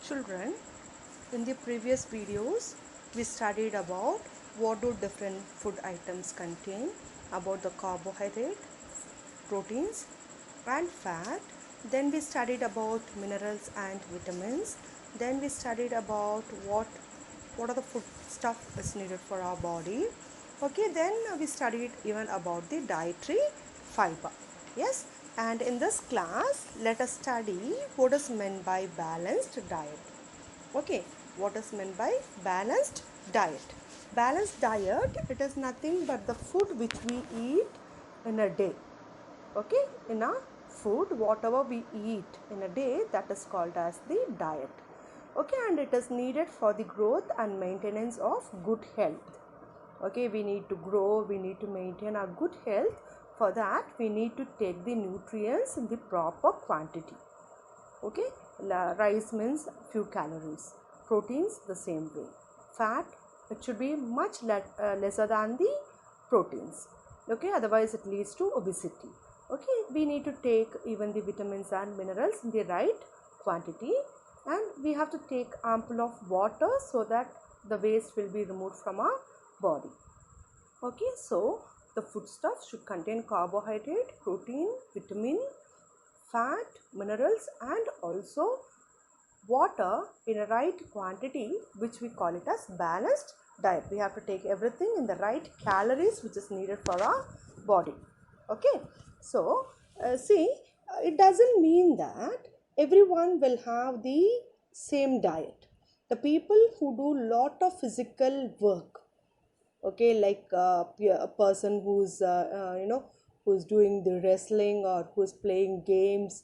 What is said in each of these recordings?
Children, in the previous videos, we studied about what do different food items contain, about the carbohydrate, proteins and fat. Then we studied about minerals and vitamins. Then we studied about what are the food stuff is needed for our body. Okay, then we studied even about the dietary fiber. Yes, and in this class, let us study what is meant by balanced diet. Okay, what is meant by balanced diet? Balanced diet, it is nothing but the food which we eat in a day. Okay, in a food, whatever we eat in a day, that is called as the diet. Okay, and it is needed for the growth and maintenance of good health. Okay, we need to grow, we need to maintain our good health. For that, we need to take the nutrients in the proper quantity. Okay, rice means few calories, proteins the same way, fat it should be much lesser than the proteins. Okay, otherwise it leads to obesity. Okay, we need to take even the vitamins and minerals in the right quantity, and we have to take ample of water so that the waste will be removed from our body. Okay, so the foodstuff should contain carbohydrate, protein, vitamin, fat, minerals and also water in a right quantity, which we call it as balanced diet. We have to take everything in the right calories which is needed for our body. Okay, so it doesn't mean that everyone will have the same diet. The people who do lot of physical work, okay, like a person who's who's doing the wrestling or who's playing games,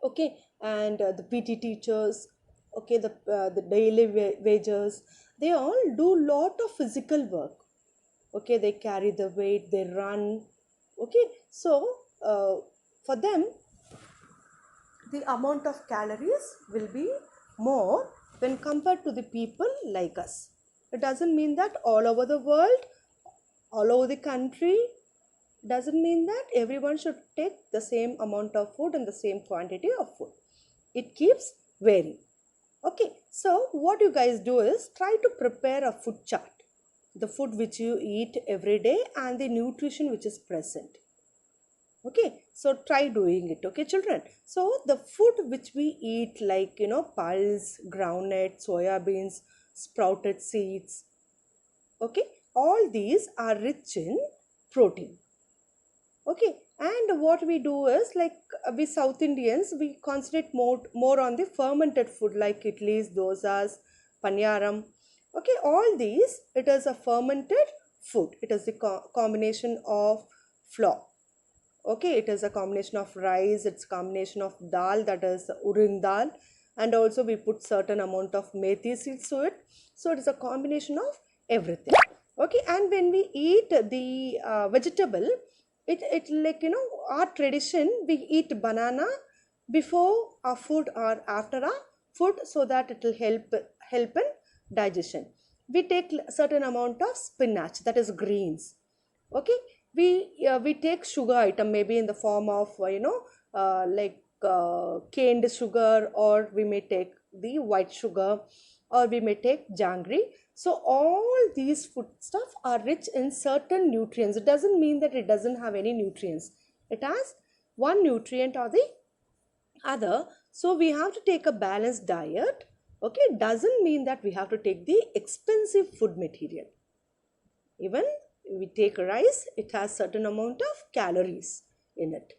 okay, and the PT teachers, okay, the daily wagers, they all do lot of physical work. Okay, they carry the weight, they run. Okay, so uh, for them the amount of calories will be more when compared to the people like us. It doesn't mean that all over the world, all over the country, doesn't mean that everyone should take the same amount of food and the same quantity of food. It keeps varying. Okay, so what you guys do is try to prepare a food chart, the food which you eat every day and the nutrition which is present. Okay, so try doing it. Okay, children, so the food which we eat, like pulse, groundnut, soya beans, sprouted seeds, okay, all these are rich in protein. Okay, and what we do is, like we South Indians, we concentrate more on the fermented food like idlis, dosas, paniyaram. Okay, all these, it is a fermented food. It is the combination of flour. Okay, it is a combination of rice, it's a combination of dal, that is urad dal, and also we put certain amount of methi seeds to it. So it is a combination of everything. Okay, and when we eat the vegetable, it like our tradition, we eat banana before our food or after our food, so that it will help in digestion. We take certain amount of spinach, that is greens. Okay, we take sugar item, maybe in the form of caned sugar, or we may take the white sugar, or we may take janggery. So all these food stuff are rich in certain nutrients. It doesn't mean that it doesn't have any nutrients. It has one nutrient or the other. So we have to take a balanced diet. Okay, it doesn't mean that we have to take the expensive food material. Even we take rice, it has certain amount of calories in it.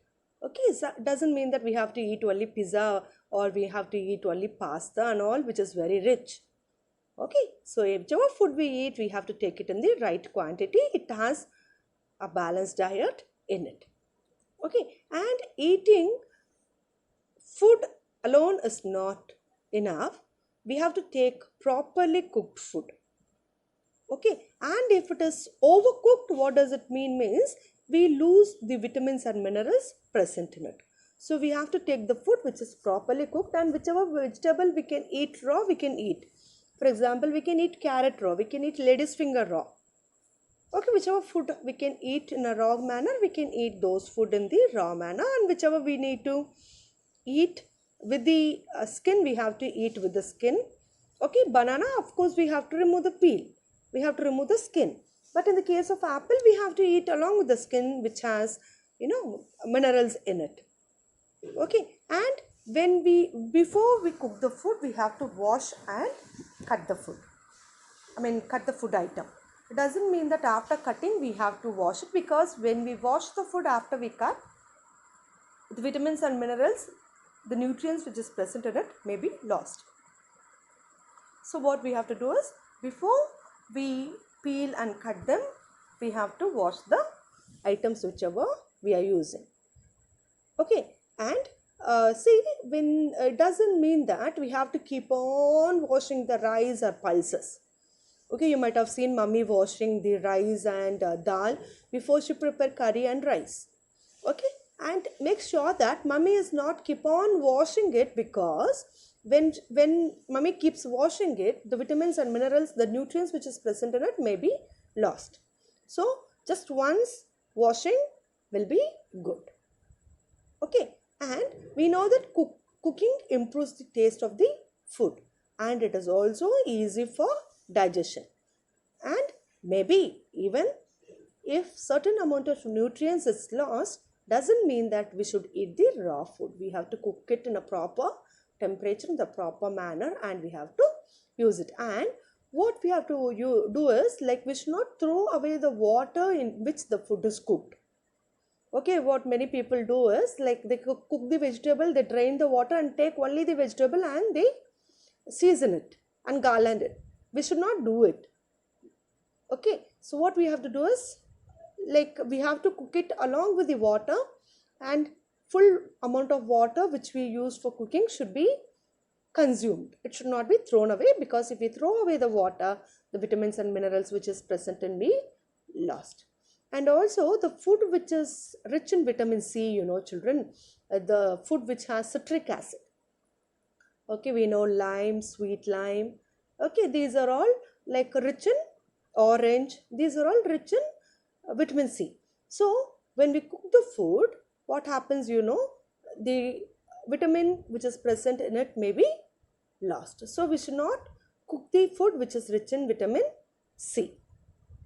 Okay, so it doesn't mean that we have to eat only pizza, or we have to eat only pasta and all, which is very rich. Okay, so whichever food we eat, we have to take it in the right quantity. It has a balanced diet in it. Okay, and eating food alone is not enough. We have to take properly cooked food. Okay, and if it is overcooked, what does it means we lose the vitamins and minerals present in it. So we have to take the food which is properly cooked, and whichever vegetable we can eat raw, we can eat. For example, we can eat carrot raw, we can eat lady's finger raw. Okay, whichever food we can eat in a raw manner, we can eat those food in the raw manner, and whichever we need to eat with the skin, we have to eat with the skin. Okay, banana, of course, we have to remove the peel. We have to remove the skin. But in the case of apple, we have to eat along with the skin, which has, minerals in it. Okay, and before we cook the food, we have to wash and cut the food. Cut the food item. It doesn't mean that after cutting we have to wash it, because when we wash the food after we cut, the vitamins and minerals, the nutrients which is present in it may be lost. So what we have to do is, before we peel and cut them, we have to wash the items whichever we are using. Okay, and see, when it doesn't mean that we have to keep on washing the rice or pulses. Okay, you might have seen mummy washing the rice and dal before she prepare curry and rice. Okay, and make sure that mummy is not keep on washing it, because when mummy keeps washing it, the vitamins and minerals, the nutrients which is present in it may be lost. So just once washing will be good. Okay, and we know that cooking improves the taste of the food, and it is also easy for digestion. And maybe even if certain amount of nutrients is lost, doesn't mean that we should eat the raw food. We have to cook it in a proper temperature, in the proper manner, and we have to use it. And what we have to do is, like, we should not throw away the water in which the food is cooked. Okay, what many people do is, like, they cook the vegetable, they drain the water and take only the vegetable and they season it and garland it. We should not do it. Okay, so what we have to do is, like, we have to cook it along with the water, and full amount of water which we use for cooking should be consumed. It should not be thrown away, because if we throw away the water, the vitamins and minerals which is present in be lost. And also the food which is rich in vitamin C, children, the food which has citric acid. Okay, we know lime, sweet lime. Okay, these are all like rich in orange. These are all rich in vitamin C. So when we cook the food, what happens, the vitamin which is present in it may be lost. So we should not cook the food which is rich in vitamin C.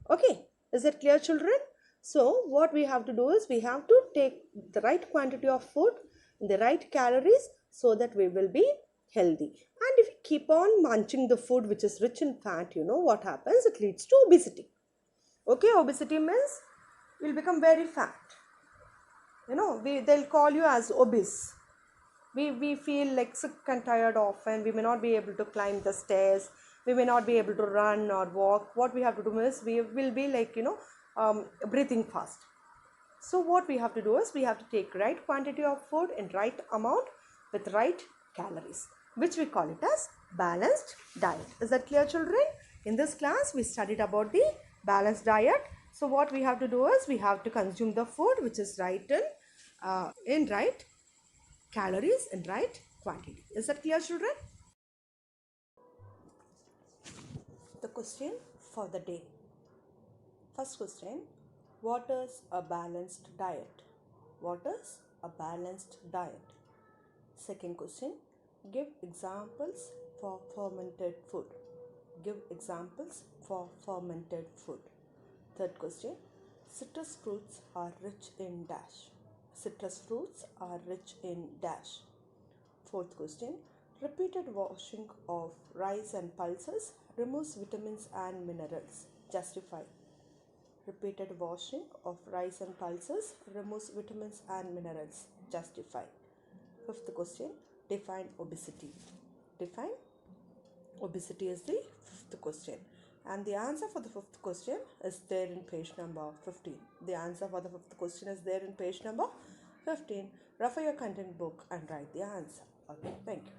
Okay, is it clear, children? So what we have to do is, we have to take the right quantity of food, the right calories, so that we will be healthy. And if we keep on munching the food which is rich in fat, what happens? It leads to obesity. Okay, obesity means we'll become very fat. They'll call you as obese. We feel like sick and tired often. We may not be able to climb the stairs. We may not be able to run or walk. What we have to do is, we will be like, breathing fast. So what we have to do is, we have to take right quantity of food in right amount with right calories, which we call it as balanced diet. Is that clear, children? In this class, we studied about the balanced diet. So what we have to do is, we have to consume the food which is right in right calories in right quantity. Is that clear, children? The question for the day. First question, what is a balanced diet? What is a balanced diet? Second question, give examples for fermented food. Give examples for fermented food. Third question, citrus fruits are rich in dash. Citrus fruits are rich in dash. Fourth question, repeated washing of rice and pulses removes vitamins and minerals. Justify. Repeated washing of rice and pulses removes vitamins and minerals. Justify. Fifth question, define obesity. Define obesity is the fifth question. And the answer for the fifth question is there in page number 15. The answer for the fifth question is there in page number 15. Refer your content book and write the answer. Okay, thank you.